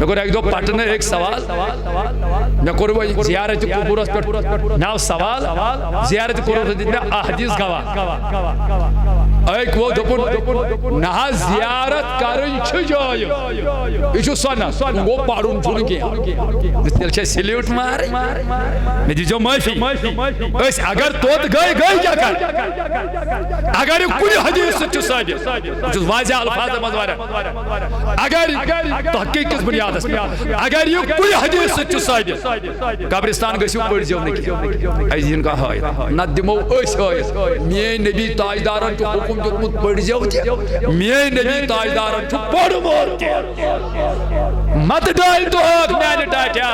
میں کو ایک دو پٹن ایک سوال میں کو زیارت قبورس پر ناو سوال زیارت قبورس دیت میں احادیث گواہ ایک وہ دپن نہ زیارت کرن چھ جائے یہ چھ سنت وہ پڑھن چھن کیا تیل چھ سلیوٹ مار میں دیجو معافی اس اگر توت گئے کیا کر اگر یہ کل حدیث سے ثابت چھ واضح الفاظ مز واریاہ اگر تحقیق کس بنیاد اس اگر یہ کل حدیث سے ثابت قبرستان گژھو پڑھزو نہ کیا اس دین کا ہے نہ دمو اس ہے میان نبی تاجدارن چھ حکم دیتمت پڑھزو میان نبی تاجدارن چھ پڑھمت مت ڈال تو میانہ ڈاٹیا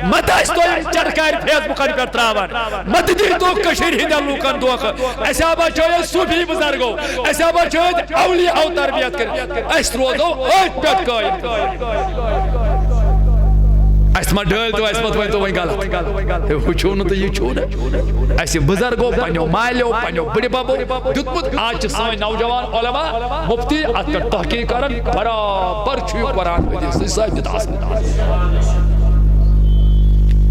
مت اس تو چرکار فیس بکن پر تراون مت دی تو کشیر ہند لوکن دوکھ ایسا بچو صوفی بزرگو ایسا بچو اولیاء تربیت کر اس روزو ایت پت قائم اس ما ڈال تو اس مت وای تو وای غلط ہو چھون تو یہ چھون اس بزرگو پنو مالیو پنو بڑی بابو دتمت آج سائیں نوجوان علماء مفتی ات تحقیق کرن برابر چھو قرآن حدیث ثابت آسن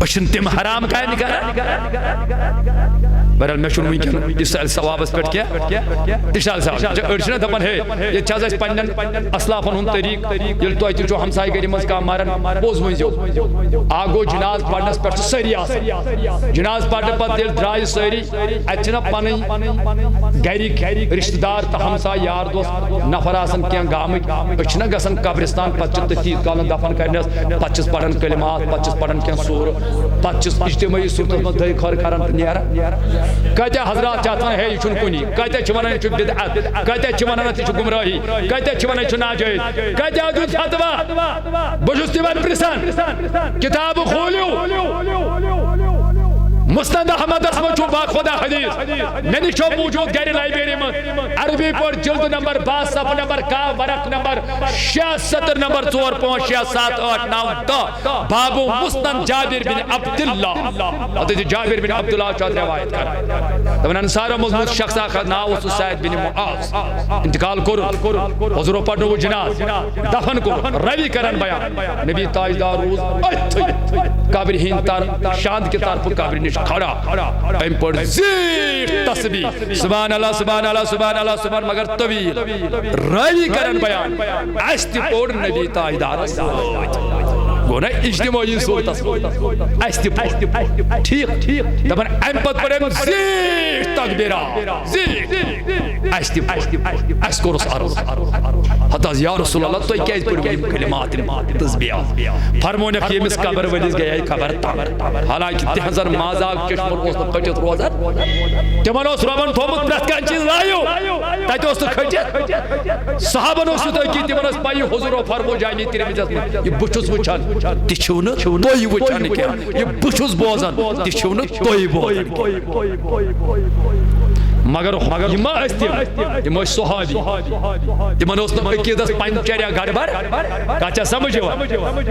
بشن تم حرام کا نکارا برحال میں شنو ونکن اس ثوابس پہ کیا اشال صاحب ارچنا دپن ہے یہ چاز اس پنن اسلافن ہن طریق یل تو اتو ہمسائے گری مز کا مارن پوز ونزو آگو جناز پڑھنس پہ سری آس جناز پڑھنے پتہ یل درائے سری اتنا پن گھرک رشتہ دار تو ہمسائے یار دوست نفر آسن کیا گامک اچھنا گسن قبرستان پتہ تیت کالن دفن کرنس پچس پڑھن کلمات پچس پڑھن کیا سور پچس اجتماعی صورت میں دہی خور کرن نیرا کہتے حضرات چاہتا ہے یہ چھن کنی کہتے چھوانا چھو بدعات کہتے چھوانا چھو گمراہی کہتے چھوانا چھو ناجائز کہتے آجود فتوہ بجستیوان پرسان کتاب خولیو مستند احمد اسمت چھو با خدا حدیث میں نے چھو موجود گھر لائبریری میں عربی پر جلد نمبر 22 صفحہ نمبر کا ورق نمبر 76 نمبر 4 5 6 7 8 9 10 بابو مستند جابر بن عبداللہ حضرت جابر بن عبداللہ چاہت روایت کر تو انصار مضبوط شخص آخر ناو سعید بن معاذ انتقال کرو حضور پڑھو وہ جناز دفن کرو روی کرن بیان نبی تاجدار روز قابر ہین تار شاند کے طرف قابر نش کھڑا ام پر زیر تسبیح سبحان اللہ سبحان اللہ سبحان اللہ سبحان مگر طویل روی کرن بیان اشتی پور نبی تاجدار گونا اجتماعی صورت اشتی پور ٹھیک دبن ام پت پر زیر تکبیرہ زیر اشتی پور اس کو رس عرض حتی یا رسول اللہ تو کیا اس پر گئی کلمات تسبیح فرمونے کہ یہ مس قبر ولیز گیا ہے قبر تام حالانکہ تحضر مازاق چشمر اس نے کھچت روزر تمہن اس ربن تھومت پرتکان چیز لائیو تاکہ اس نے کھچت صحابن اس نے کی تمہن اس پائی حضور و فرمو جائنی تیرے مجھت میں یہ بچوس وچھان تیچھون توی وچھان کیا یہ بچوس بوزن تیچھون توی بوزن مگر یہ ما استیم یہ ما صحابی یہ من اس نے کی دس پنچر یا گڑبڑ کچا سمجھو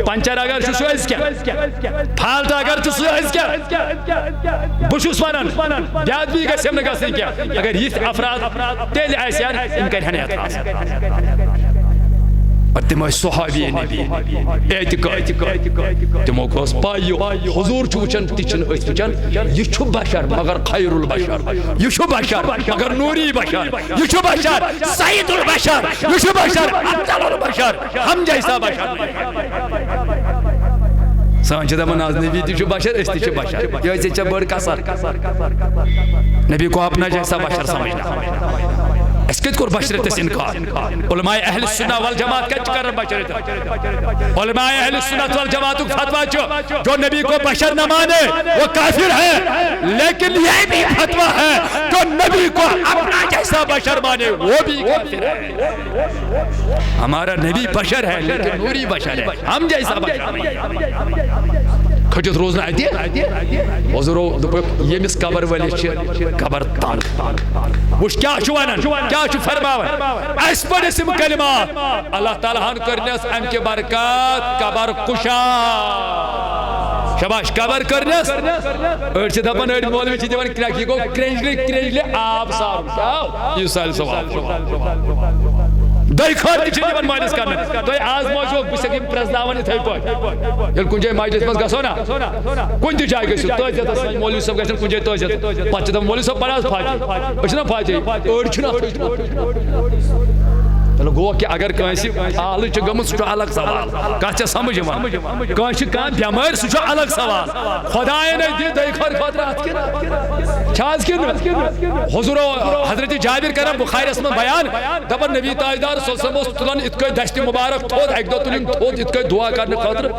پنچر اگر چھو اس کیا پھالتا اگر چھو اس کیا بشوس ونن بیاد بھی گسم نہ گسن کیا اگر یہ افراد تیل ایسیان ان کر ہنے اعتراض اور تمہیں صحابی نبی اعتقاد تمہیں کو اس پائیو حضور چوچن تیچن اتوچن یہ چھو بشر مگر خیر البشر یہ چھو بشر مگر نوری بشر یہ چھو بشر سید البشر یہ چھو بشر افضل البشر ہم جیسا بشر سانچہ دمان آز نبی تی چھو بشر اس تی چھو بشر یہ ایسے چھو بڑھ کسر نبی کو اپنا جیسا بشر سمجھنا اس کت کور بشرت اس انکار علماء اہل السنہ والجماعت کچ کر بشرت علماء اہل السنہ والجماعت فتوہ جو نبی کو بشر نہ مانے وہ کافر ہے لیکن یہ بھی فتوہ ہے جو نبی کو اپنا جیسا بشر مانے وہ بھی کافر ہے ہمارا نبی بشر ہے لیکن نوری بشر ہے ہم جیسا بشر کھجت روزنا آتی حضورو یہ مس قبر ولی قبر تان وش کیا چوانن کیا چو فرماون اس پر اسم کلمات اللہ تعالیٰ ہن کرنیس ام کے برکات قبر کشا شباش قبر کرنیس ارچہ دپن ارچ مولوی چی دیوان کریکی کو کرنجلی آب صاحب کیا یہ سال سوال دئی خور تھی یوان مالس کرنے تو آز موجود بس ہیکم پرزناون اتھے پٲٹھۍ ییٚلہِ کُنہِ جایہِ مجلس منٛز گژھو نا کُنہِ تہِ جایہِ گٔژھِو تٲزیتس منٛز مولوی صٲب گژھن کُنہِ جایہِ تٲزیت پتہٕ چھِ دپان مولوی صٲب پڑھ حظ فاتحہ أسۍ چھِنا فاتحہ أڑۍ چھِنہٕ چلو گو کہ اگر کٲنٛسہِ حالٕچ چھِ گٔمٕژ سُہ چھُ الگ سوال کتھ چھےٚ سمجھ یِوان کٲنٛسہِ چھِ کانٛہہ بٮ۪مٲرۍ سُہ چھُ الگ سوال خۄدایَن ٲسۍ دِتھ دٔے خٲر خٲطرٕ اَتھ کِنہٕ چھا حظ کِنہٕ حضورو حضرت جابر کران بخاریَس منٛز بیان دپان نبی تاجدار صلی اللہ علیہ وسلم اوس تُلان یِتھ کٔنۍ دشتہِ مُبارک تھوٚد اَکہِ دۄہ تُلِن تھوٚد یِتھ کٔنۍ دُعا کرنہٕ خٲطرٕ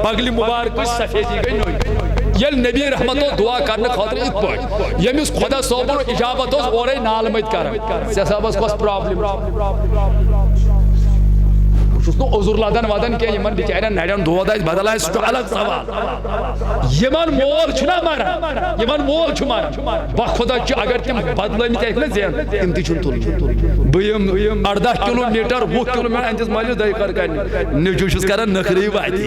بغلہِ مُبارکٕچ سفیدی گٔے نٔے ییٚلہِ نبی رحمت اوس دُعا کرنہٕ خٲطرٕ یِتھ پٲٹھۍ ییٚمِس خۄدا صٲبُن اِجابت اوس اورَے نالہٕ مٔتۍ کران ژےٚ صٲبس کۄس پرابلم چھُس نہٕ عذر لدان ودان کینٛہہ یِمن بِچارٮ۪ن نرٮ۪ن دود آسہِ بدل آسہِ سُہ چھُ الگ سوال یِمن مول چھُنہ مران یِمن مول چھُ مران بخۄدا چھُ اگر تِم بدلٲمٕتۍ آسہِ نا زین تِم تہِ چھُنہٕ تُلُن بہٕ یِم 18 کِلوٗ میٖٹر 20 کِلوٗ میٖٹر أنٛدِس مٲلِس دٔے خٲر کرنہِ نیٚچوٗ چھُس کران نخرٕے واتہِ